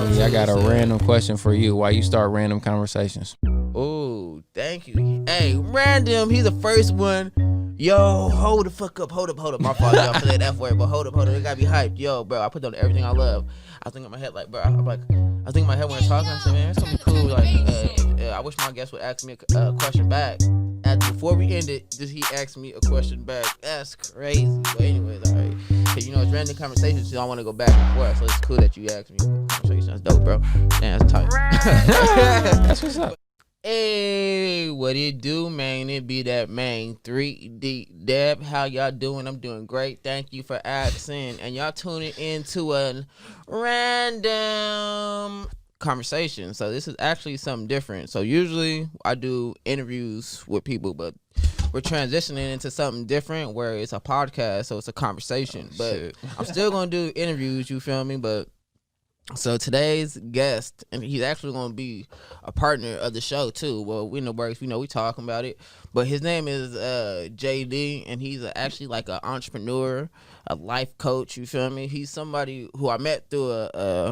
I got a random question for you. Why you start random conversations? Oh, thank you. Hey, random. He's the first one. Yo, hold the fuck up. Hold up. My fault, y'all, for that F word, but hold up. It gotta be hyped. Yo, bro, I put on everything I love. I think in my head, like, bro, I'm like, I think in my head when I'm talking, I said, man, it's gonna be cool. Like, I wish my guest would ask me a question back. Before we ended, he asked me a question back. That's crazy. But anyways, all right. Cause you know it's random conversations, so I want to go back and forth. So it's cool that you asked me a conversation. That's dope, bro. Damn, that's tight. That's what's up. Hey, what it do, man? It be that man 3D Deb. How y'all doing? I'm doing great. Thank you for asking. And y'all tuning into a random conversation. So this is actually something different. So usually I do interviews with people, but we're transitioning into something different where it's a podcast, so it's a conversation. But I'm still gonna do interviews, you feel me? But so today's guest, and he's actually gonna be a partner of the show too. Well, we know works, we know we talking about it. But his name is JD, and he's actually like an entrepreneur, a life coach. You feel me? He's somebody who I met through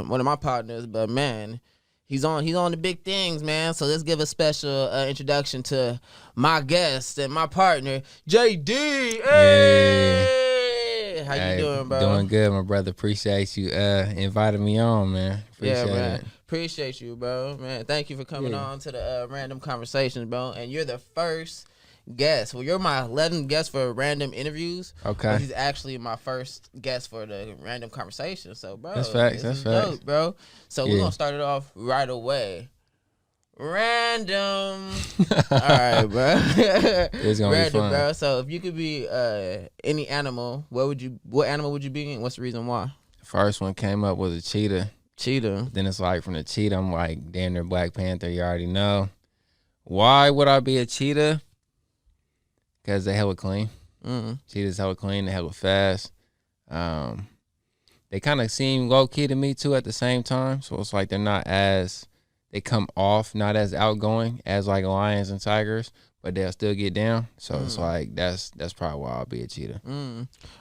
one of my partners. But man, he's on the big things, man. So let's give a special introduction to my guest and my partner, JD. Hey. How you doing, bro? Doing good, my brother. Appreciate you inviting me on, man. Appreciate man. it. Appreciate you, bro. Man, thank you for coming on to the Random Conversations, bro. And you're the first guest. Well, you're my 11th guest for random interviews. Okay. But he's actually my first guest for the Random Conversation. So, bro, that's facts. That's facts, dope, bro. So we're gonna start it off right away. Random. All right, bro. It's gonna be fun, bro. So if you could be any animal, what animal would you be and what's the reason why? First one came up was a cheetah. Then it's like from the cheetah, I'm like, damn near Black Panther. You already know. Why would I be a cheetah? Because they hella clean. Cheetahs hella clean. They hella fast. They kind of seem low key to me too at the same time. So it's like they come off not as outgoing as like lions and tigers, but they'll still get down. So it's like that's probably why I'll be a cheetah.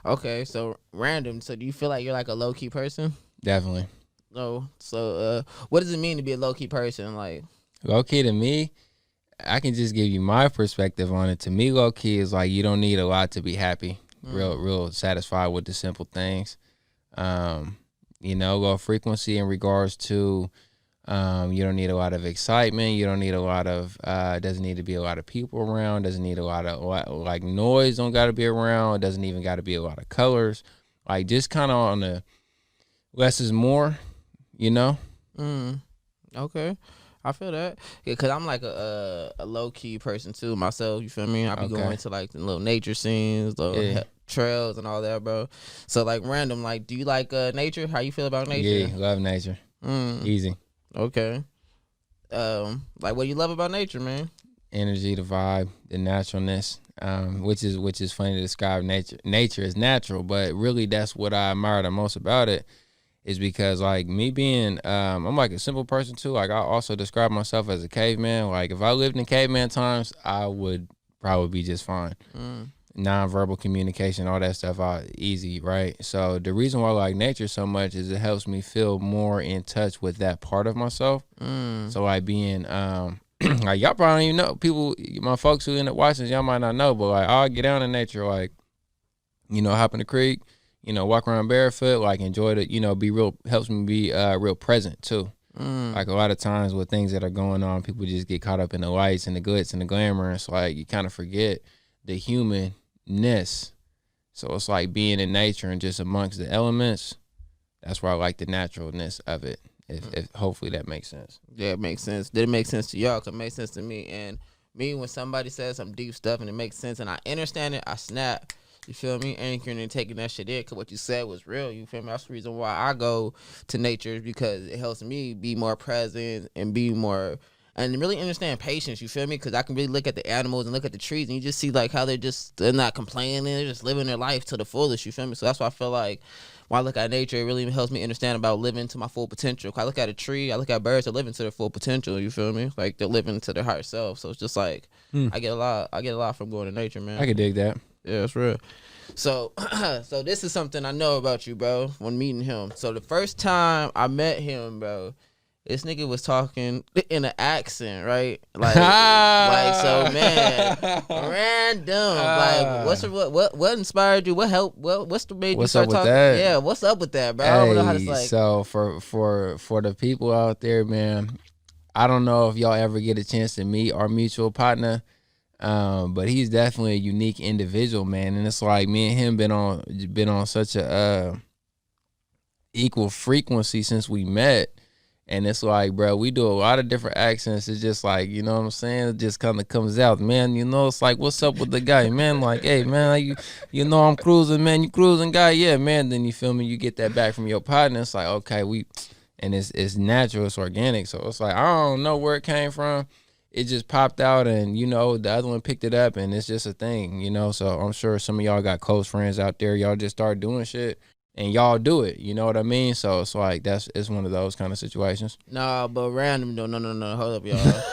Okay, so random. So do you feel like you're like a low key person? Definitely. So what does it mean to be a low key person? Like low key to me, I can just give you my perspective on it. To me, low key is like you don't need a lot to be happy. Real satisfied with the simple things. Low frequency in regards to. You don't need a lot of excitement. You don't need a lot of, doesn't need to be a lot of people around. Doesn't need a lot of like noise don't got to be around. It doesn't even got to be a lot of colors. Like just kind of on the less is more, you know? Okay. I feel that. Yeah, because I'm like a low-key person too myself, you feel me? I be going to like the little nature scenes, little trails and all that, bro. So like random, like do you like nature? How you feel about nature? Yeah, love nature. Easy. Okay. Like what do you love about nature, man? Energy, the vibe, the naturalness, which is funny to describe nature. Nature is natural, but really that's what I admire the most about it is because like me being, I'm like a simple person too. Like I also describe myself as a caveman. Like if I lived in caveman times, I would probably be just fine. Non-verbal communication, all that stuff, easy, right? So the reason why I like nature so much is it helps me feel more in touch with that part of myself. So like being, like y'all probably don't even know, people, my folks who end up watching this, y'all might not know, but like I'll get down in nature, like, hop in the creek, walk around barefoot, like enjoy the, be real, helps me be real present too. Like a lot of times with things that are going on, people just get caught up in the lights and the glitz and the glamour. It's like you kind of forget the humanness. So it's like being in nature and just amongst the elements. That's why I like the naturalness of it. If hopefully that makes sense. Yeah, it makes sense. Did it make sense to y'all? 'Cause it makes sense to me. And me, when somebody says some deep stuff and it makes sense and I understand it, I snap. You feel me? Anchoring and taking that shit in, because what you said was real. You feel me? That's the reason why I go to nature, because it helps me be more present and be more, and really understand patience. You feel me? Because I can really look at the animals and look at the trees, and you just see like how they're not complaining, they're just living their life to the fullest. You feel me? So that's why I feel like when I look at nature, it really helps me understand about living to my full potential. I look at a tree, I look at birds, they're living to their full potential. You feel me? Like they're living to their higher self. So it's just like I get a lot from going to nature, man. I can dig that. Yeah, that's real. So, so this is something I know about you, bro. When meeting him, so the first time I met him, bro, this nigga was talking in an accent, right? Like so, man, random. Like, what inspired you? What helped? What's the made you What's up start with talking? that? Yeah, what's up with that, bro? I don't know how to Hey, like. so for the people out there, man, I don't know if y'all ever get a chance to meet our mutual partner, but he's definitely a unique individual, man. And it's like me and him been on such a equal frequency since we met. And it's like, bro, we do a lot of different accents. It's just like, you know what I'm saying? It just kind of comes out, man. You know, it's like, what's up with the guy, man? Like, hey, man, like, you know, I'm cruising, man. You cruising, guy? Yeah, man. Then you feel me? You get that back from your partner. It's like, okay, and it's natural, it's organic. So it's like, I don't know where it came from. It just popped out, and you know, the other one picked it up, and it's just a thing, you know. So I'm sure some of y'all got close friends out there. Y'all just start doing shit. And y'all do it, you know what I mean? So it's like it's one of those kind of situations. Nah, but random though. No. Hold up, y'all. This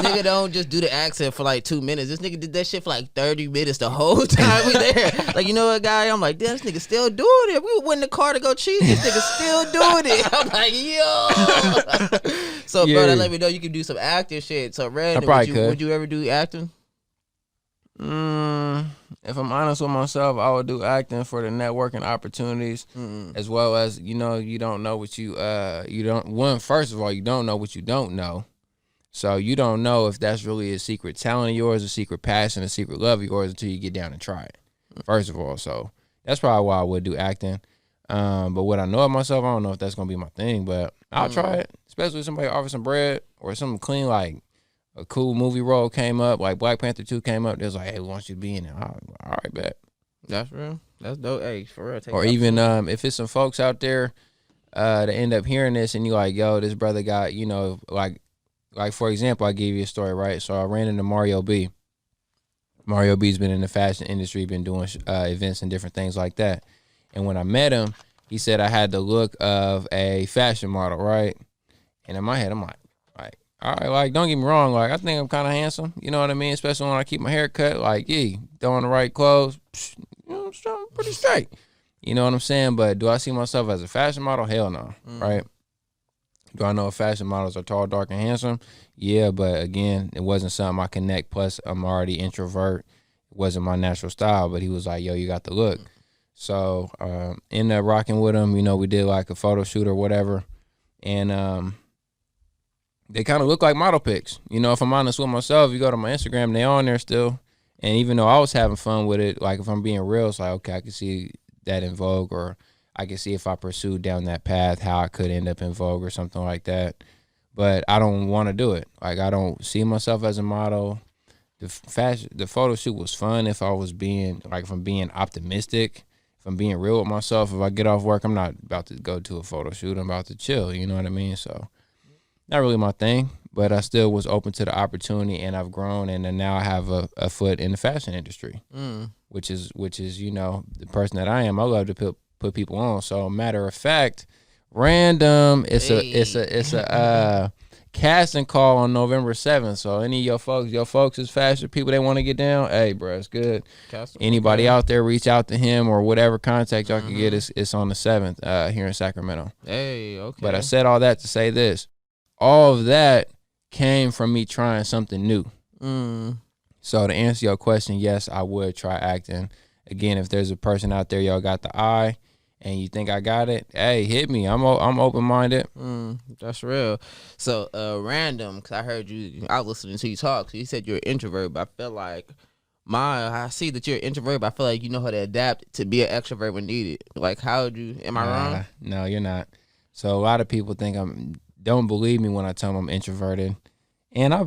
nigga don't just do the accent for like 2 minutes. This nigga did that shit for like 30 minutes the whole time we there. Like, you know what, guy? I'm like, damn, this nigga still doing it. We went in the car to go cheat. This nigga still doing it. I'm like, yo. So, Yeah. bro, that let me know you can do some acting shit. So, random, would you ever do acting? If I'm honest with myself, I would do acting for the networking opportunities, as well as, you know, you don't know what you don't. First of all, you don't know what you don't know, so you don't know if that's really a secret talent of yours, a secret passion, a secret love of yours until you get down and try it. First of all, so that's probably why I would do acting. But what I know of myself, I don't know if that's gonna be my thing, but I'll try it, especially if somebody offers some bread or something clean, like a cool movie role came up, like Black Panther 2 came up. They was like, hey, we want you to be in it. All right, bet. That's real. That's dope. Hey, for real. Or even if it's some folks out there that end up hearing this and you like, yo, this brother got, you know, like for example, I gave you a story, right? So I ran into Mario B. Mario B's been in the fashion industry, been doing events and different things like that. And when I met him, he said I had the look of a fashion model, right? And in my head, I'm like, all right, like, don't get me wrong, like, I think I'm kind of handsome, you know what I mean? Especially when I keep my hair cut, like, yeah, throwing the right clothes, you know, I'm pretty straight. You know what I'm saying? But do I see myself as a fashion model? Hell no, right? Do I know if fashion models are tall, dark, and handsome? Yeah, but again, it wasn't something I connect. Plus, I'm already introvert. It wasn't my natural style, but he was like, yo, you got the look. So, ended up rocking with him. You know, we did like a photo shoot or whatever. And, they kind of look like model pics. You know, if I'm honest with myself, you go to my Instagram, they on there still. And even though I was having fun with it, like if I'm being real, it's like, okay, I can see that in Vogue, or I can see if I pursued down that path, how I could end up in Vogue or something like that. But I don't want to do it. Like, I don't see myself as a model. The photo shoot was fun if I was being, like, if I'm being optimistic, if I'm being real with myself. If I get off work, I'm not about to go to a photo shoot. I'm about to chill. You know what I mean? So, not really my thing, but I still was open to the opportunity, and I've grown, and then now I have a foot in the fashion industry, which is, you know, the person that I am. I love to put people on. So, matter of fact, random, it's a casting call on November 7th. So any of your folks is fashion people, they want to get down. Hey, bro, it's good. Anybody out there, reach out to him or whatever contact y'all can get. It's on the 7th here in Sacramento. Hey, okay. But I said all that to say this. All of that came from me trying something new. So to answer your question, yes, I would try acting. Again, if there's a person out there, y'all got the eye, and you think I got it, hey, hit me. I'm open-minded. That's real. So, random, because I heard I was listening to you talk. So you said you're an introvert, but I feel like I see that you're an introvert, but I feel like you know how to adapt to be an extrovert when needed. Like, am I wrong? No, you're not. So a lot of people think don't believe me when I tell them I'm introverted. And I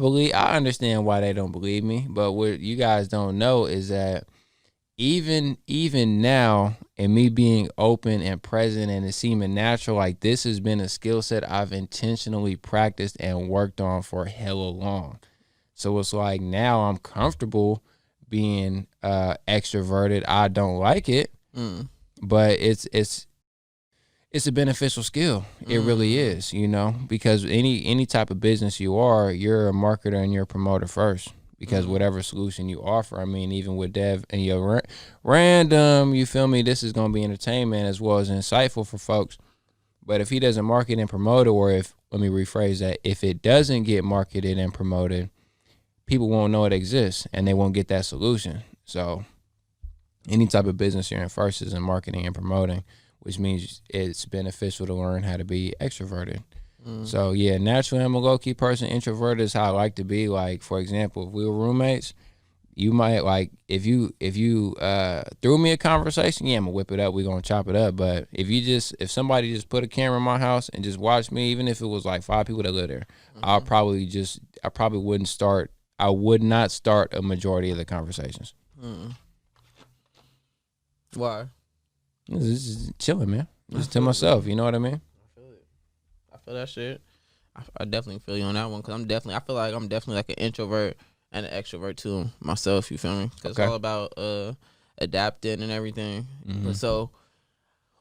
understand why they don't believe me. But what you guys don't know is that even now, and me being open and present and it seeming natural, like this has been a skill set I've intentionally practiced and worked on for hella long. So it's like now I'm comfortable being extroverted. I don't like it, but it's a beneficial skill. It really is, you know, because any type of business you're a marketer and you're a promoter first. because whatever solution you offer, I mean, even with Dev and your random, you feel me, this is going to be entertainment as well as insightful for folks. But if he doesn't market and promote it, or if, let me rephrase that, if it doesn't get marketed and promoted, people won't know it exists and they won't get that solution. So any type of business you're in first is in marketing and promoting, which means it's beneficial to learn how to be extroverted. So yeah, naturally I'm a low-key person. Introverted is how I like to be. Like, for example, if we were roommates, you might, like, if you threw me a conversation, yeah, I'm gonna whip it up, we're gonna chop it up. But if somebody just put a camera in my house and just watched me, even if it was like 5 people that live there, I would not start a majority of the conversations. Why? This is chilling, man. Just to myself, you know what I mean? I feel that shit. I definitely feel you on that one, because I feel like I'm definitely like an introvert and an extrovert too myself. You feel me? Because it's all about adapting and everything. But so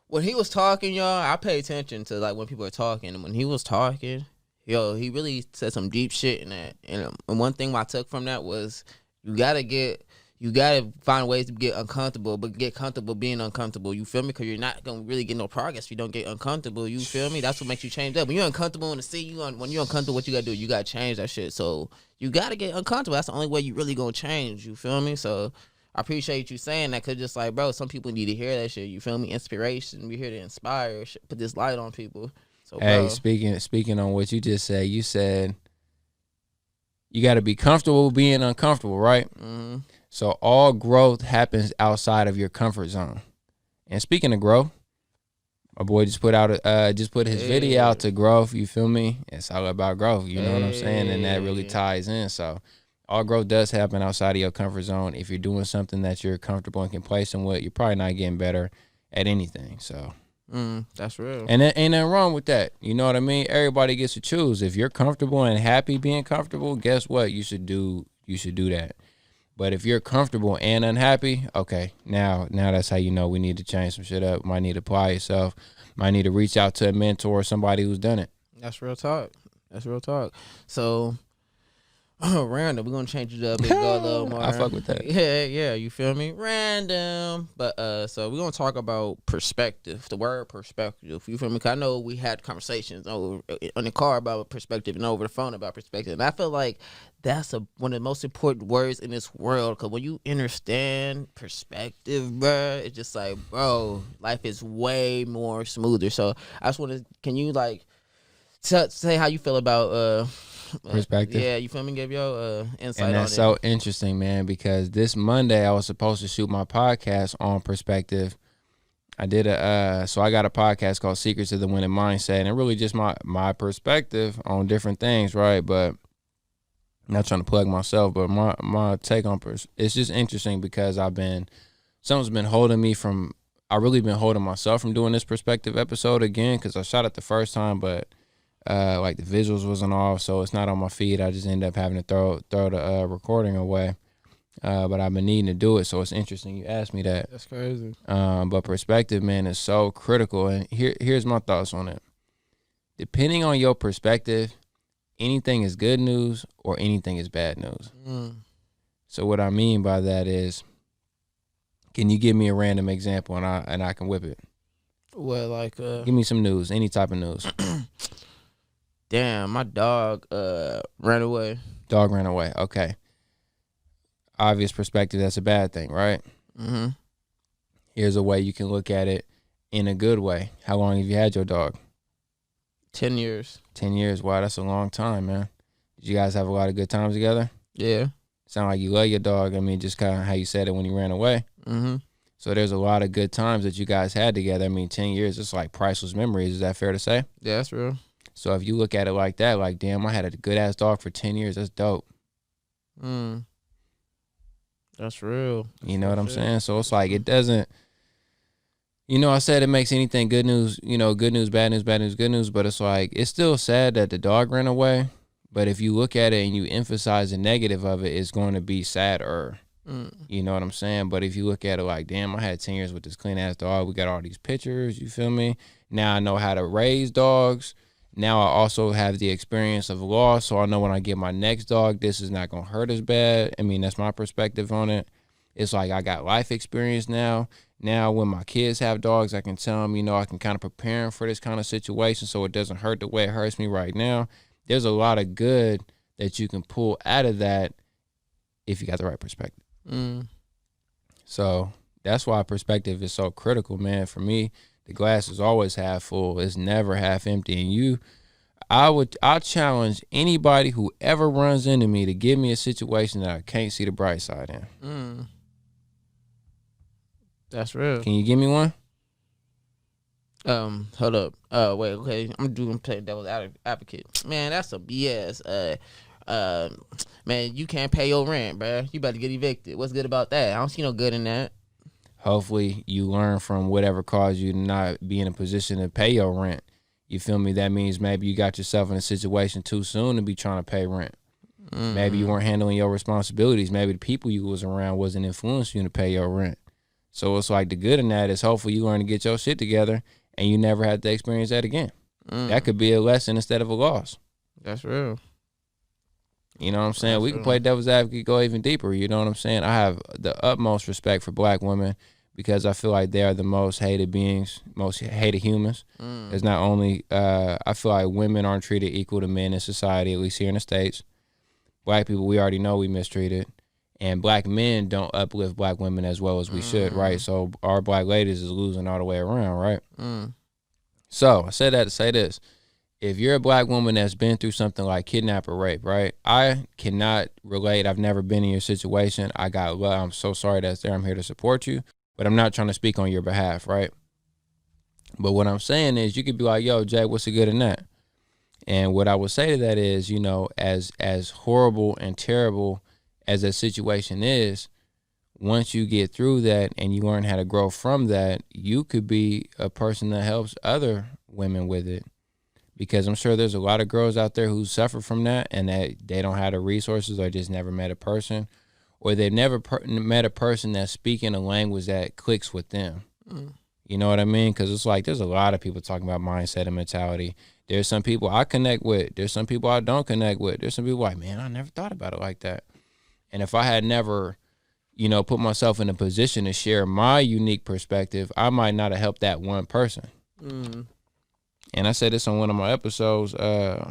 when he was talking, y'all, I pay attention to like when people are talking, and when he was talking, he really said some deep shit in that. And one thing I took from that was you gotta find ways to get uncomfortable, but get comfortable being uncomfortable. You feel me? Because you're not gonna really get no progress if you don't get uncomfortable. You feel me? That's what makes you change up. When you're uncomfortable in the sea, when you're uncomfortable, what you gotta do? You gotta change that shit. So you gotta get uncomfortable. That's the only way you really gonna change. You feel me? So I appreciate you saying that, because just like, bro, some people need to hear that shit. You feel me? Inspiration. We here to inspire. Put this light on people. So, hey, bro, speaking on what you just said, you said you got to be comfortable being uncomfortable, right? So all growth happens outside of your comfort zone. And speaking of growth, my boy just put his video out to growth. You feel me? It's all about growth. You know what I'm saying? And that really ties in. So all growth does happen outside of your comfort zone. If you're doing something that you're comfortable and complacent with, you're probably not getting better at anything. So that's real. and there ain't nothing wrong with that. You know what I mean? Everybody gets to choose. If you're comfortable and happy being comfortable, guess what? You should do that. But if you're comfortable and unhappy, okay, now that's how you know we need to change some shit up. Might need to apply yourself. Might need to reach out to a mentor or somebody who's done it. That's real talk. So, random. We're gonna change it up and go a little more. I fuck with that. Yeah. You feel me? Random. But so we're gonna talk about perspective. The word perspective. You feel me? 'Cause I know we had conversations on the car about perspective and over the phone about perspective. And I feel like that's one of the most important words in this world. 'Cause when you understand perspective, bruh, it's just like, bro, life is way more smoother. So I just want to, can you like say how you feel about perspective? Yeah, you feel me? Give your insight and on it. that's so interesting, man, because this Monday I was supposed to shoot my podcast on perspective. I did so I got a podcast called Secrets of the Winning Mindset, and really just my perspective on different things, right? But I'm not trying to plug myself, but my take on it's just interesting because something's been holding me from. I really been holding myself from doing this perspective episode again, because I shot it the first time, but like the visuals wasn't off, so it's not on my feed. I just ended up having to throw the recording away. But I've been needing to do it, so it's interesting you asked me that. That's crazy. But perspective, man, is so critical, and here's my thoughts on it. Depending on your perspective, anything is good news or anything is bad news. So what I mean by that is, can you give me a random example and I can whip it? Well, like give me some news, any type of news. Damn, my dog ran away. Dog ran away. Okay. Obvious perspective, that's a bad thing, right? Here's a way you can look at it in a good way. How long have you had your dog? 10 years. 10 years. Wow, that's a long time, man. Did you guys have a lot of good times together? Yeah. Sound like you love your dog. I mean, just kind of how you said it when he ran away. So there's a lot of good times that you guys had together. I mean, 10 years, it's like priceless memories. Is that fair to say? Yeah, that's real. So if you look at it like that, like, damn, I had a good-ass dog for 10 years. That's dope. That's real. You know what I'm saying? So it's like, it doesn't, I said it makes anything good news, good news, bad news, bad news, good news. But it's like, it's still sad that the dog ran away. But if you look at it and you emphasize the negative of it, it's going to be sadder. You know what I'm saying? But if you look at it like, damn, I had 10 years with this clean-ass dog. We got all these pictures. You feel me? Now I know how to raise dogs. now I also have the experience of loss, so I know when I get my next dog, this is not gonna hurt as bad. I mean, that's my perspective on it. It's like I got life experience now. Now, when my kids have dogs, I can tell them, I can kind of prepare them for this kind of situation so it doesn't hurt the way it hurts me right now. There's a lot of good that you can pull out of that if you got the right perspective. So that's why perspective is so critical, man. For me, the glass is always half full. It's never half empty. And I'll challenge anybody who ever runs into me to give me a situation that I can't see the bright side in. That's real. Can you give me one? Hold up. Wait, okay. I'm playing devil's advocate. Man, that's some BS. Man, you can't pay your rent, bruh. You about to get evicted. What's good about that? I don't see no good in that. Hopefully you learn from whatever caused you to not be in a position to pay your rent. You feel me? That means maybe you got yourself in a situation too soon to be trying to pay rent. Maybe you weren't handling your responsibilities. Maybe the people you was around wasn't influencing you to pay your rent. So it's like the good in that is hopefully you learn to get your shit together and you never have to experience that again. That could be a lesson instead of a loss. That's real. You know what I'm saying? We can play devil's advocate, go even deeper. You know what I'm saying? I have the utmost respect for black women because I feel like they are the most hated beings, most hated humans. It's not only, I feel like women aren't treated equal to men in society, at least here in the States. Black people, we already know we mistreated. And black men don't uplift black women as well as we should, right? So our black ladies is losing all the way around, right? So I said that to say this. If you're a black woman that's been through something like kidnap or rape, right? I cannot relate. I've never been in your situation. I'm so sorry that's there. I'm here to support you, but I'm not trying to speak on your behalf, right? But what I'm saying is you could be like, yo, Jay, what's the good in that? And what I would say to that is, as horrible and terrible as that situation is, once you get through that and you learn how to grow from that, you could be a person that helps other women with it. Because I'm sure there's a lot of girls out there who suffer from that and that they don't have the resources or just never met a person, or they've never met a person that's speaking a language that clicks with them. You know what I mean? Because it's like there's a lot of people talking about mindset and mentality. There's some people I connect with. There's some people I don't connect with. There's some people like, man, I never thought about it like that. And if I had never, put myself in a position to share my unique perspective, I might not have helped that one person. And I said this on one of my episodes, right?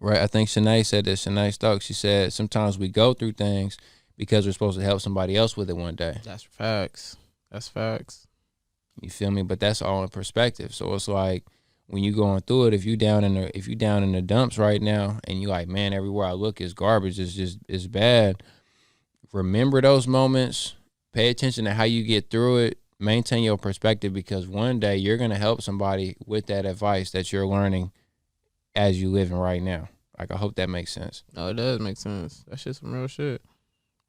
I think Shanae said this, Shanae Stokes. She said, sometimes we go through things because we're supposed to help somebody else with it one day. That's facts. You feel me? But that's all in perspective. So it's like when you going through it, if you down in the dumps right now and you like, man, everywhere I look is garbage, it's bad. Remember those moments. Pay attention to how you get through it. Maintain your perspective because one day you're going to help somebody with that advice that you're learning as you living right now. Like, I hope that makes sense. No, it does make sense. That's just some real shit.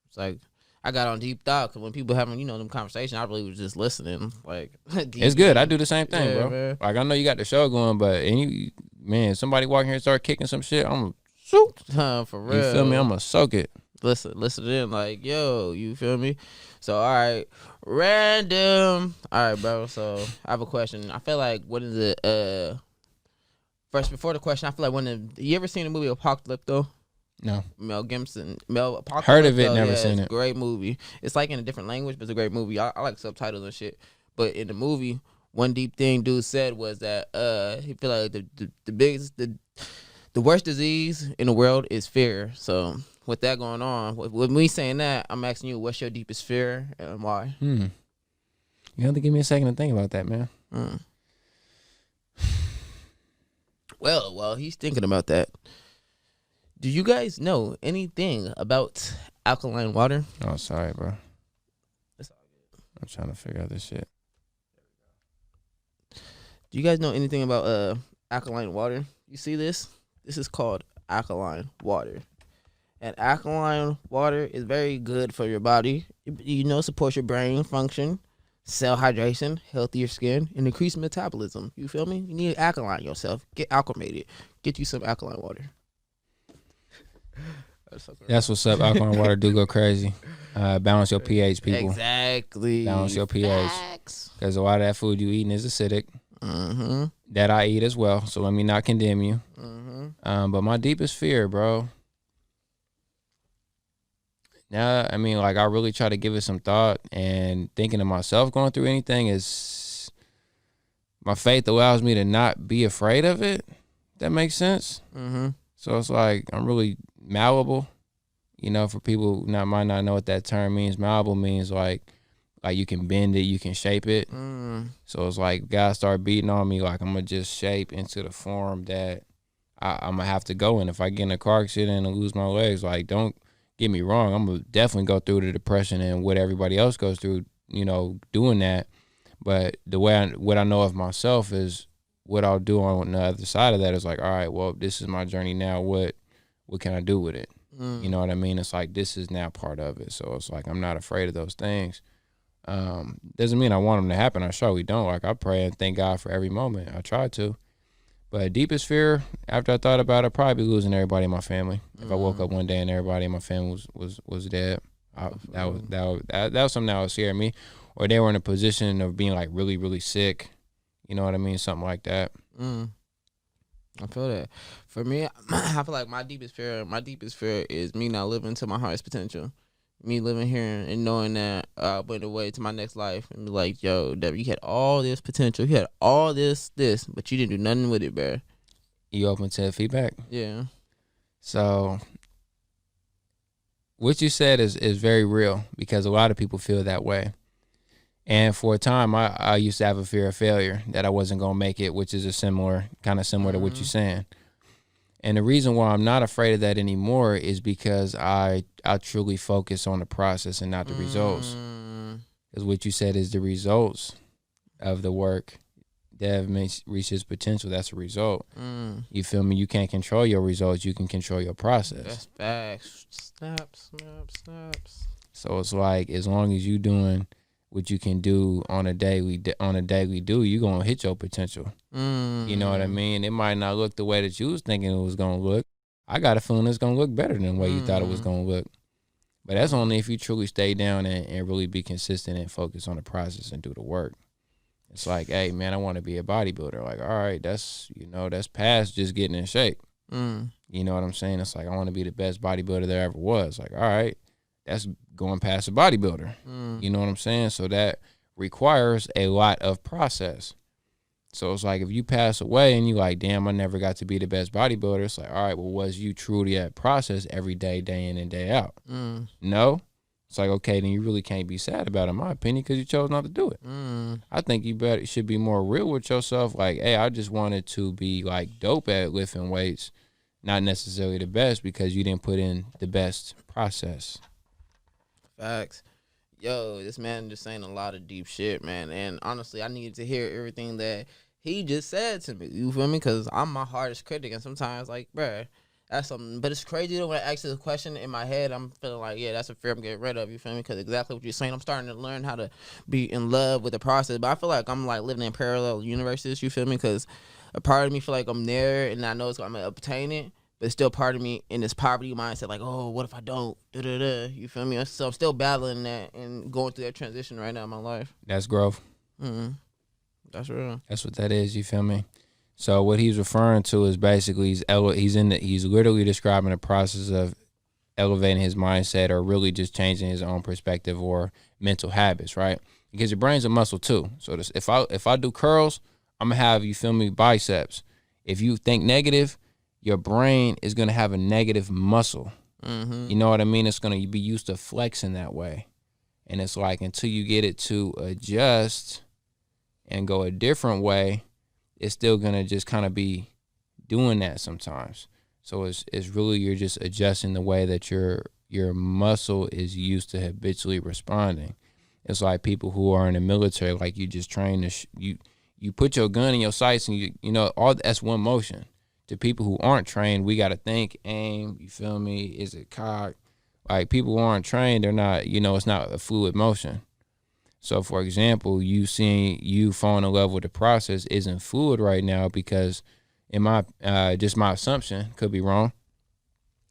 It's like, I got on deep thought because when people having, them conversations, I really was just listening. Like, it's good. I do the same thing, bro. Man. Like, I know you got the show going, but somebody walk here and start kicking some shit, I'm for real. You feel me? I'm gonna soak it. Listen in, like, yo, you feel me? So, all right, random. All right, bro. So, I have a question. I feel like first before the question, I feel like you ever seen the movie Apocalypse though? No. Mel Gibson. Apocalypse. Heard of it, never seen it. Great movie. It's like in a different language, but it's a great movie. I like subtitles and shit. But in the movie, one deep thing dude said was that he feel like the worst disease in the world is fear. So with that going on, with me saying that, I'm asking you, what's your deepest fear and why? You have to give me a second to think about that, man. Well, he's thinking about that. Do you guys know anything about alkaline water? Oh, sorry, bro. It's all good. I'm trying to figure out this shit. Do you guys know anything about alkaline water? You see this? This is called alkaline water. And alkaline water is very good for your body. Supports your brain function, cell hydration, healthier skin, and increased metabolism. You feel me? You need to alkaline yourself. Get acclimated. Get you some alkaline water. That's what's up. Alkaline water do go crazy. Balance your pH, people. Exactly. Balance your pH. Because a lot of that food you eating is acidic. that I eat as well. So let me not condemn you. But my deepest fear, bro. Now, I mean, like I really try to give it some thought, and thinking of myself going through anything is my faith allows me to not be afraid of it. That makes sense. So it's like I'm really malleable. You know, for people who might not know what that term means, malleable means like you can bend it, you can shape it. So it's like guys start beating on me, like I'm gonna just shape into the form that I'm gonna have to go in. If I get in a car accident and lose my legs, like don't get me wrong, I'm gonna definitely go through the depression and what everybody else goes through, you know, doing that. But the way what I know of myself is what I'll do on the other side of that is like, all right, well, this is my journey now. What can I do with it? You know what I mean? It's like this is now part of it. So it's like I'm not afraid of those things. Doesn't mean I want them to happen. I surely don't. Like I pray and thank God for every moment. I try to. But deepest fear, after I thought about it, probably losing everybody in my family. If I woke up one day and everybody in my family was dead, that was something that would scare me. Or they were in a position of being like really, really sick. You know what I mean? Something like that. I feel that. For me, I feel like my deepest fear is me not living to my highest potential. Me living here and knowing that I went away to my next life and be like, yo, Dev, you had all this potential. You had all this, but you didn't do nothing with it, bro. You open to feedback? Yeah. So what you said is very real because a lot of people feel that way. And for a time, I used to have a fear of failure, that I wasn't going to make it, which is kind of similar to what you're saying. And the reason why I'm not afraid of that anymore is because I truly focus on the process and not the results. Because what you said is the results of the work. Dev reach his potential. That's a result. You feel me? You can't control your results. You can control your process. That's facts. Snaps. So it's like as long as you doing what you can do on a daily do, you gonna hit your potential. You know what I mean? It might not look the way that you was thinking it was gonna look. I got a feeling it's gonna look better than the way you thought it was gonna look. But that's only if you truly stay down and really be consistent and focus on the process and do the work. It's like, hey man, I want to be a bodybuilder. Like, all right, that's past just getting in shape. You know what I'm saying? It's like I want to be the best bodybuilder there ever was. Like, all right, that's going past a bodybuilder. You know what I'm saying? So that requires a lot of process. So it's like if you pass away and you like, damn, I never got to be the best bodybuilder. It's like, all right, well, was you truly at process every day, day in and day out? No. It's like, okay, then you really can't be sad about it, in my opinion, because you chose not to do it. I think you should be more real with yourself. Like, hey, I just wanted to be like dope at lifting weights, not necessarily the best because you didn't put in the best process. Facts. Yo, this man just saying a lot of deep shit, man. And honestly, I needed to hear everything that he just said to me. You feel me? Because I'm my hardest critic. And sometimes, like, bruh, that's something. But it's crazy that when I ask this question in my head, I'm feeling like, yeah, that's a fear I'm getting rid of. You feel me? Because exactly what you're saying, I'm starting to learn how to be in love with the process. But I feel like I'm, like, living in parallel universes. You feel me? Because a part of me feel like I'm there and I know I'm going to obtain it. But still part of me in this poverty mindset, like, oh, what if I don't? You feel me? So I'm still battling that and going through that transition right now in my life. That's growth. That's real. That's what that is. You feel me? So what he's referring to is basically he's literally describing the process of elevating his mindset or really just changing his own perspective or mental habits, right? Because your brain's a muscle too. So if I do curls, I'm gonna have, you feel me, biceps. If you think negative, your brain is going to have a negative muscle. You know what I mean? It's going to be used to flexing that way. And it's like until you get it to adjust and go a different way, it's still going to just kind of be doing that sometimes. So it's really you're just adjusting the way that your muscle is used to habitually responding. It's like people who are in the military, like you just train to you put your gun in your sights and you know all that's one motion. To people who aren't trained, we got to think, aim, you feel me? Is it cocked? Like people who aren't trained, they're not, it's not a fluid motion. So for example, you falling in love with the process isn't fluid right now because in my, just my assumption, could be wrong,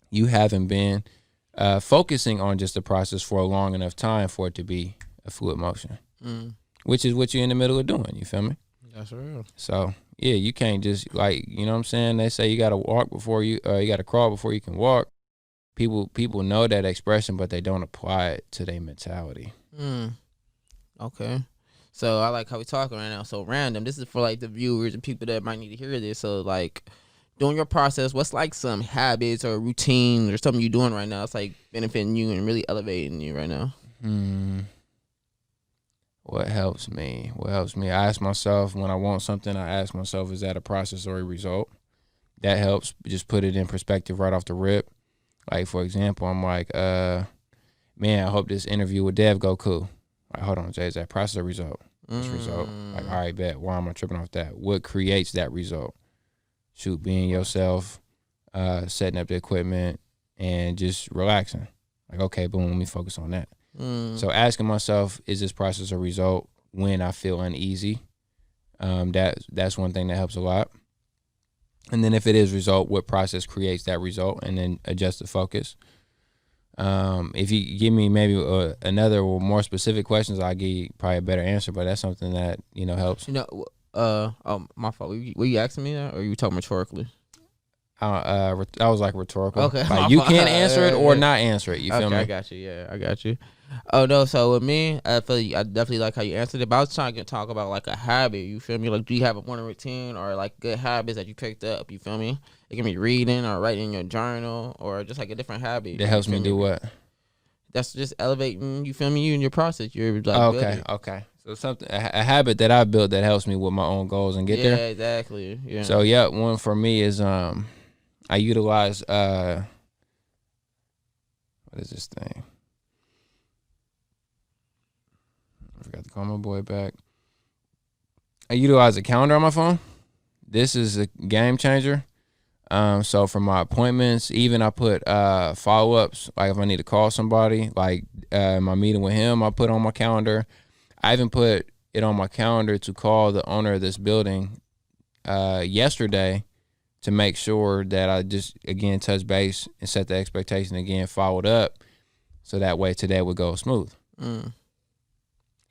you haven't been focusing on just the process for a long enough time for it to be a fluid motion, which is what you're in the middle of doing, you feel me? That's real. So yeah, you can't just like, you know what I'm saying? They say you gotta walk before you gotta crawl before you can walk. People know that expression, but they don't apply it to their mentality. Okay. So I like how we talking right now. So random. This is for like the viewers and people that might need to hear this. So like during your process, what's like some habits or routines or something you're doing right now? It's like benefiting you and really elevating you right now. What helps me? What helps me? I ask myself when I want something, I ask myself, is that a process or a result? That helps just put it in perspective right off the rip. Like for example, I'm like, man, I hope this interview with Dev go cool. Like, hold on, Jay, is that process or result? It's result. Like, all right, bet. Why am I tripping off that? What creates that result? Shoot, being yourself, setting up the equipment, and just relaxing. Like, okay, boom, let me focus on that. So asking myself, is this process a result when I feel uneasy? That's one thing that helps a lot. And then if it is result, what process creates that result? And then adjust the focus. If you give me maybe another or more specific questions, I'll give you probably a better answer. But that's something that, helps. My fault. Were you asking me that, or you talking rhetorically? I was like rhetorical. Okay, like you can answer it or not answer it. You feel me? I got you. Yeah, I got you. Oh no, so with me, I definitely like how you answered it. But I was trying to talk about like a habit. You feel me? Like, do you have a morning routine or like good habits that you picked up? You feel me? It can be reading or writing in your journal or just like a different habit. That helps me do what? That's just elevating. You feel me? You in your process. You're like okay. So something a habit that I built that helps me with my own goals and get there. Yeah, exactly. Yeah. So one for me is I utilize what is this thing? I forgot to call my boy back. I utilize a calendar on my phone. This is a game changer. So for my appointments, even I put follow-ups, like if I need to call somebody, like my meeting with him, I put on my calendar. I even put it on my calendar to call the owner of this building yesterday to make sure that I just, again, touch base and set the expectation again, followed up, so that way today would go smooth.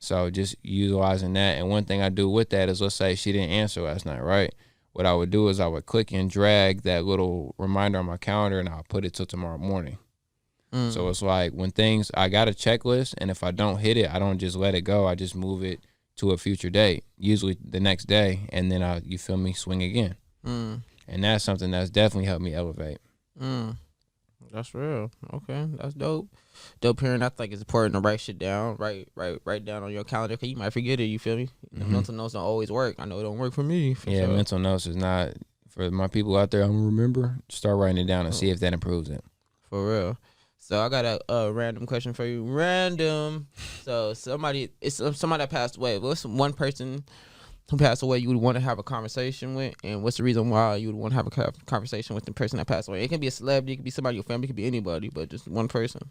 So just utilizing that. And one thing I do with that is, let's say she didn't answer last night, right? What I would do is I would click and drag that little reminder on my calendar and I'll put it till tomorrow morning. So it's like when I got a checklist, and if I don't hit it, I don't just let it go. I just move it to a future date, usually the next day, and then you feel me, swing again. And that's something that's definitely helped me elevate. That's real. Okay, that's dope. Dope hearing. I think it's important to write shit down. Write down on your calendar, because you might forget it. You feel me? The mental notes don't always work. I know it don't work for me. Sure. Mental notes is not for my people out there. I'm gonna remember. Start writing it down and see if that improves it. For real. So I got a random question for you. Random. So somebody that passed away. What's one person who passed away you would want to have a conversation with, and what's the reason why you would want to have a conversation with the person that passed away? It can be a celebrity, it can be somebody in your family, it could be anybody, but just one person.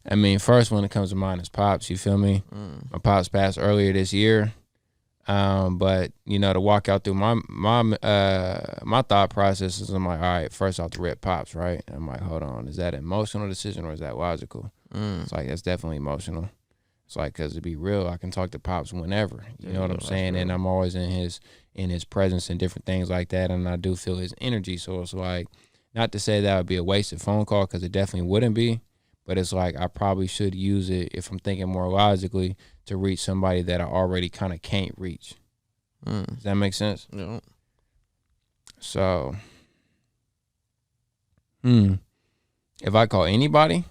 I mean, first one that comes to mind is Pops. You feel me? My Pops passed earlier this year, but to walk out through my thought process is, I'm like, all right, first off the rip, Pops, right? And I'm like, hold on, is that an emotional decision or is that logical? It's like, that's definitely emotional. It's like, because to be real, I can talk to Pops whenever. You know what I'm saying? And I'm always in his presence and different things like that, and I do feel his energy. So it's like, not to say that would be a wasted phone call, because it definitely wouldn't be, but it's like I probably should use it, if I'm thinking more logically, to reach somebody that I already kind of can't reach. Does that make sense? Yeah. So, if I call anybody,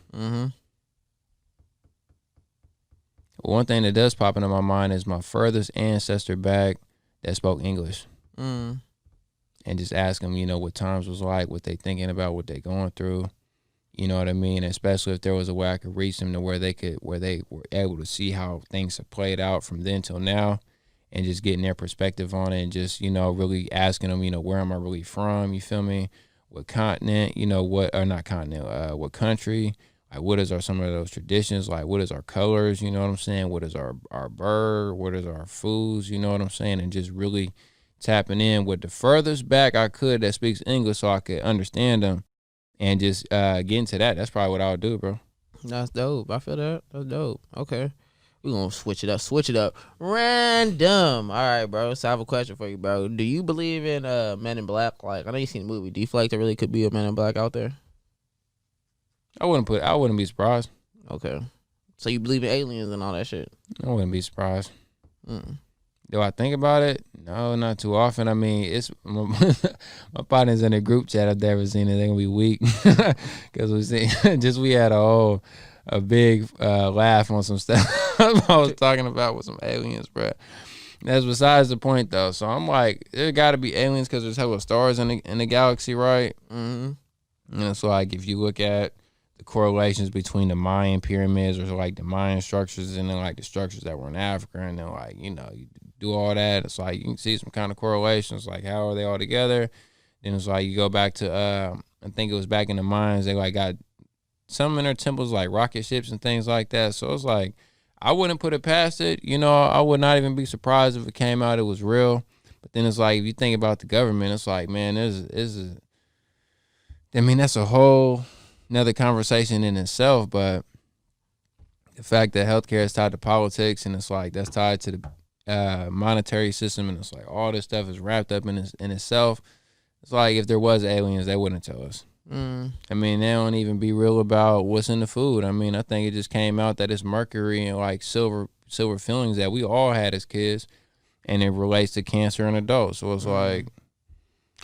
one thing that does pop into my mind is my furthest ancestor back that spoke English. And just ask them, what times was like, what they thinking about, what they going through. You know what I mean? Especially if there was a way I could reach them to where they were able to see how things have played out from then till now, and just getting their perspective on it, and just, really asking them, where am I really from? You feel me? What continent, what country? Like, what are some of those traditions? Like, what is our colors? You know what I'm saying? What is our bird? What is our foods? You know what I'm saying? And just really tapping in with the furthest back I could that speaks English, so I could understand them, and just get into that. That's probably what I would do, bro. That's dope. I feel that. That's dope. Okay. We're gonna switch it up. Switch it up. Random. All right, bro. So I have a question for you, bro. Do you believe in Men in Black? Like, I know you seen the movie. Do you feel like there really could be a Men in Black out there? I wouldn't be surprised. Okay. So you believe in aliens and all that shit? I wouldn't be surprised. Mm. Do I think about it? No, not too often. I mean, it's my partners in the group chat. I've never seen it. They're gonna be weak because we had a big laugh on some stuff I was talking about with some aliens, bro. That's besides the point, though. So I'm like, there got to be aliens because there's hella stars in the galaxy, right? Mm-hmm. And it's like if you look at the correlations between the Mayan pyramids or like the Mayan structures and then like the structures that were in Africa, and then like you do all that, it's like you can see some kind of correlations, like how are they all together? Then it's like you go back to I think it was back in the Mayans, they like got some in their temples like rocket ships and things like that. So it's like I wouldn't put it past it. I would not even be surprised if it came out it was real. But then it's like if you think about the government, it's like, man, that's a whole another conversation in itself. But the fact that healthcare is tied to politics and it's like that's tied to the monetary system and it's like all this stuff is wrapped up in itself. It's like if there was aliens, they wouldn't tell us. I mean, they don't even be real about what's in the food. I mean, I think it just came out that it's mercury and like silver fillings that we all had as kids, and it relates to cancer in adults. So it's like,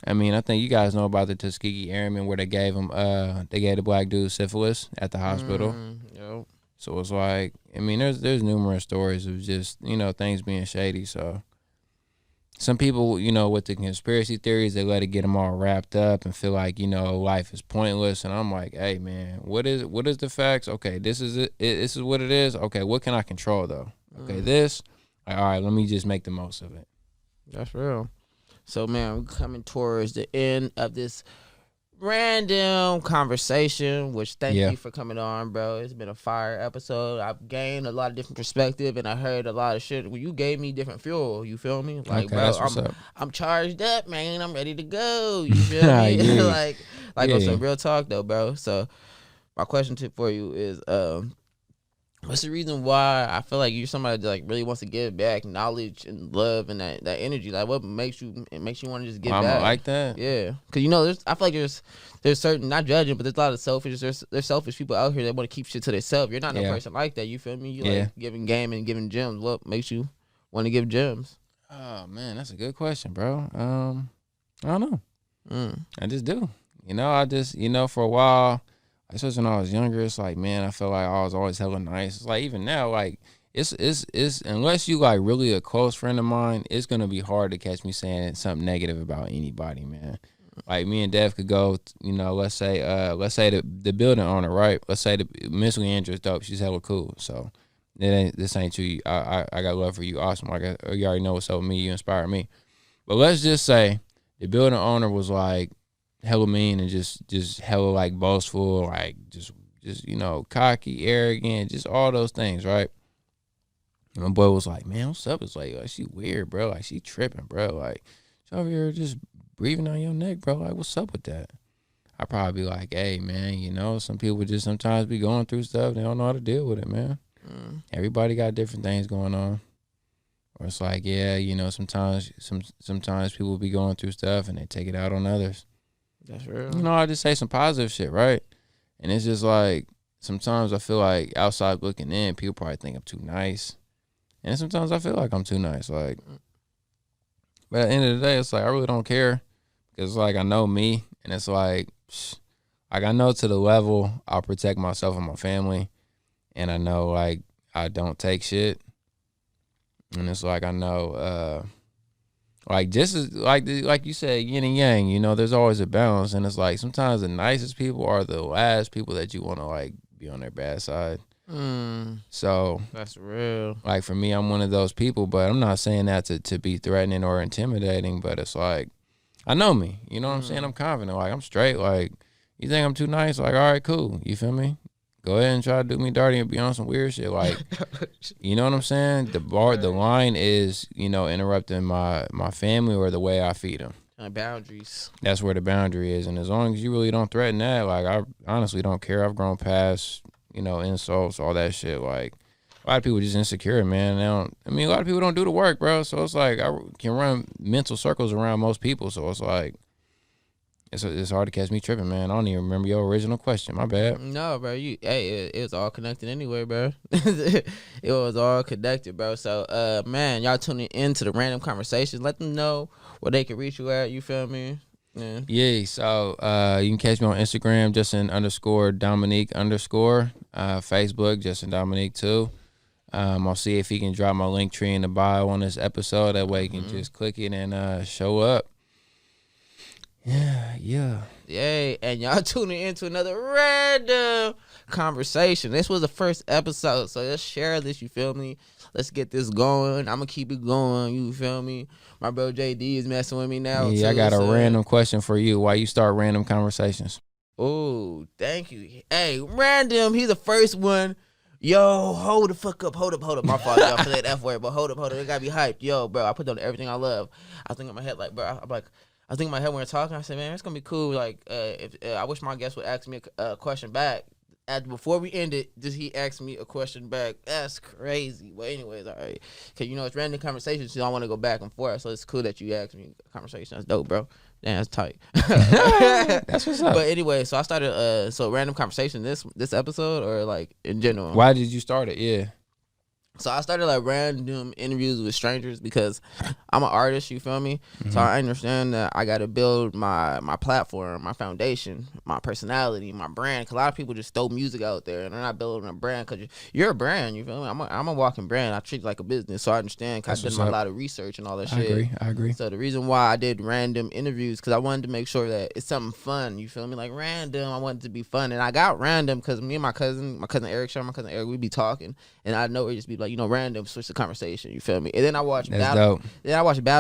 I mean, I think you guys know about the Tuskegee Airmen where they gave the black dude syphilis at the hospital. Yep. So it's like, I mean, there's numerous stories of just things being shady. So some people, with the conspiracy theories, they let it get them all wrapped up and feel like, life is pointless. And I'm like, hey, man, what is the facts? Okay, this is it. This is what it is. Okay, what can I control, though? Okay, this. All right, let me just make the most of it. That's real. So, man, we're coming towards the end of this random conversation, which thank you for coming on, bro. It's been a fire episode. I've gained a lot of different perspective and I heard a lot of shit. Well, you gave me different fuel, you feel me? Like, okay, bro, I'm charged up, man. I'm ready to go. You feel me? Yeah. like on some real talk though, bro. So my question for you is what's the reason why I feel like you're somebody that like really wants to give back knowledge and love and that energy? Like, what makes you want to just give back? I'm like that. Yeah, because I feel like there's certain, not judging, but there's a lot of selfish. There's selfish people out here that want to keep shit to themselves. You're not no person like that. You feel me? You like giving game and giving gems. What makes you want to give gems? Oh man, that's a good question, bro. I don't know. I just do. I just for a while. Especially when I was younger, it's like, man, I felt like I was always hella nice. It's like even now, like it's unless you like really a close friend of mine, it's gonna be hard to catch me saying something negative about anybody, man. Like me and Dev could go, let's say the building owner, right? Let's say the mentally injured dope. She's hella cool. So this ain't you. I got love for you, awesome. Like you already know what's up with me. You inspire me. But let's just say the building owner was like hella mean and just hella like boastful, like just cocky, arrogant, just all those things, right? And my boy was like, man, what's up? It's like she weird, bro. Like she tripping, bro. Like she over here just breathing on your neck, bro. Like what's up with that? I probably be like, hey man, some people just sometimes be going through stuff. They don't know how to deal with it, man. Everybody got different things going on. Or it's like, yeah, sometimes people be going through stuff and they take it out on others. That's real. I just say some positive shit, right? And it's just like sometimes I feel like outside looking in, people probably think I'm too nice, and sometimes I feel like I'm too nice. Like, but at the end of the day, it's like I really don't care because like I know me, and it's like I know to the level I'll protect myself and my family, and I know like I don't take shit, and it's like I know. Like just as like you said, yin and yang, there's always a balance, and it's like sometimes the nicest people are the last people that you want to like be on their bad side. So that's real. Like for me, I'm one of those people, but I'm not saying that to be threatening or intimidating, but it's like I know me, you know what I'm saying? I'm confident, like I'm straight. Like you think I'm too nice? Like all right, cool. You feel me? Go ahead and try to do me dirty and be on some weird shit. Like, you know what I'm saying? The line is, interrupting my family or the way I feed them. Boundaries. That's where the boundary is. And as long as you really don't threaten that, like, I honestly don't care. I've grown past, insults, all that shit. Like, A lot of people just insecure, man. A lot of people don't do the work, bro. So it's like I can run mental circles around most people. So it's like it's hard to catch me tripping, man. I don't even remember your original question. My bad. No, bro. It was all connected anyway, bro. It was all connected, bro. So, man, y'all tuning into the Random Conversations. Let them know where they can reach you at. You feel me? Yeah. So you can catch me on Instagram, Justin_Dominique_. Facebook, Justin Dominique too. I'll see if he can drop my link tree in the bio on this episode. That way you can just click it and show up. Yeah. Yay, and y'all tuning into another Random Conversation. This was the first episode, so let's share this, you feel me? Let's get this going. I'm going to keep it going, you feel me? My bro JD is messing with me now. Yeah, too, I got a random question for you. Why you start Random Conversations? Oh, thank you. Hey, Random, he's the first one. Yo, hold the fuck up, hold up. My fault, y'all, for that F word, but hold up. It gotta be hyped. Yo, bro, I put on everything I love. I think in my head, like, bro, I think in my head when we're talking, I said, man, it's gonna be cool. Like, if I wish my guest would ask me a question back. Before we ended, he asked me a question back? That's crazy. But anyways, all right. Cause you know it's random conversations, so I want to go back and forth. So it's cool that you asked me a conversation. That's dope, bro. Damn, that's tight. That's what's up. But anyway, so I started random conversation this episode or like in general. Why did you start it? Yeah. So I started like random interviews with strangers because I'm an artist, you feel me? Mm-hmm. So I understand that I got to build my platform, my foundation, my personality, my brand. Cause a lot of people just throw music out there and they're not building a brand. Cause you're a brand, you feel me? I'm a walking brand. I treat it like a business. So I understand cause I've done a lot of research and all that shit. I agree. So the reason why I did random interviews cause I wanted to make sure that it's something fun, you feel me? Like random, I wanted it to be fun. And I got random cause me and my cousin Eric, we be talking and I know it just be like, you know, random, switch the conversation, you feel me? And then I watch battle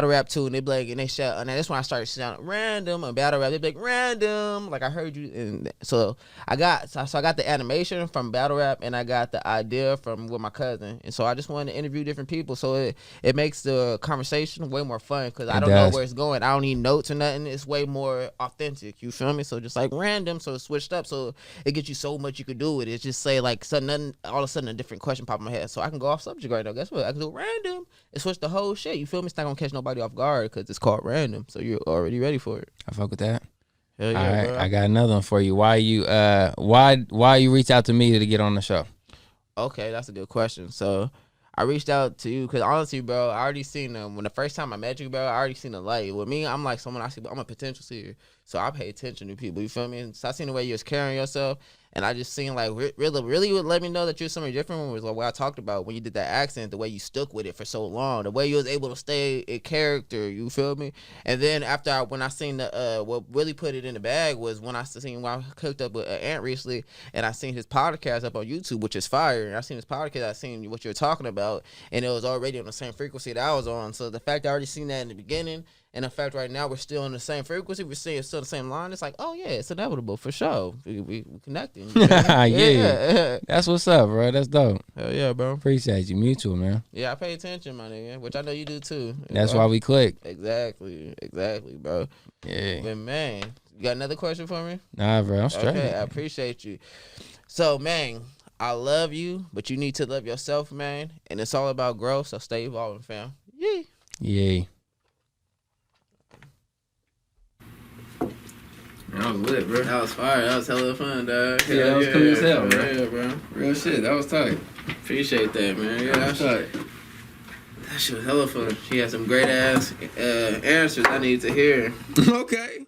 rap too, and they be like, and they shout, and that's when I started shouting random and battle rap. They be like random, like I heard you, and so I got the animation from battle rap, and I got the idea from with my cousin, and so I just wanted to interview different people, so it makes the conversation way more fun because I don't know where it's going. I don't need notes or nothing. It's way more authentic, you feel me? So just like random, so it's switched up, so it gets you so much you could do with it. It's just say like sudden, all of a sudden a different question pop in my head, so I can go off subject right now. Guess what? I can do random and switch the whole shit. You feel me? It's not gonna catch nobody off guard because it's called random. So you're already ready for it. I fuck with that. Hell yeah, all right, bro. I got another one for you. Why you reach out to me to get on the show? Okay, that's a good question. So I reached out to you because honestly, bro, I already seen them. When the first time I met you, bro, I already seen the light. With me, I'm like someone I see, I'm a potential seer. So I pay attention to people, you feel me? So I seen the way you was carrying yourself, and I just seen like really would let me know that you're something different. Was like what I talked about when you did that accent, the way you stuck with it for so long, the way you was able to stay in character, you feel me? And then when I seen the what really put it in the bag was when I cooked up with Ant recently, and I seen his podcast up on YouTube, which is fire. And I seen his podcast, I seen what you were talking about, and it was already on the same frequency that I was on. So the fact I already seen that in the beginning. And in fact, right now we're still on the same frequency. We're still the same line. It's like, oh yeah, it's inevitable for sure. We connecting. Yeah, that's what's up, bro. That's dope. Hell yeah, bro. Appreciate you, mutual, man. Yeah, I pay attention, my nigga, which I know you do too. That's why we click. Exactly, bro. Yeah. But man, you got another question for me? Nah, bro, I'm straight. Okay, I appreciate you. So, man, I love you, but you need to love yourself, man. And it's all about growth. So stay evolving, fam. Yeah. That was lit, bro. That was fire. That was hella fun, dog. Yeah, that was cool as hell, bro. Yeah, bro. Real shit. That was tight. Appreciate that, man. Yeah, that was tight. That shit was hella fun. She had some great ass answers I need to hear. Okay.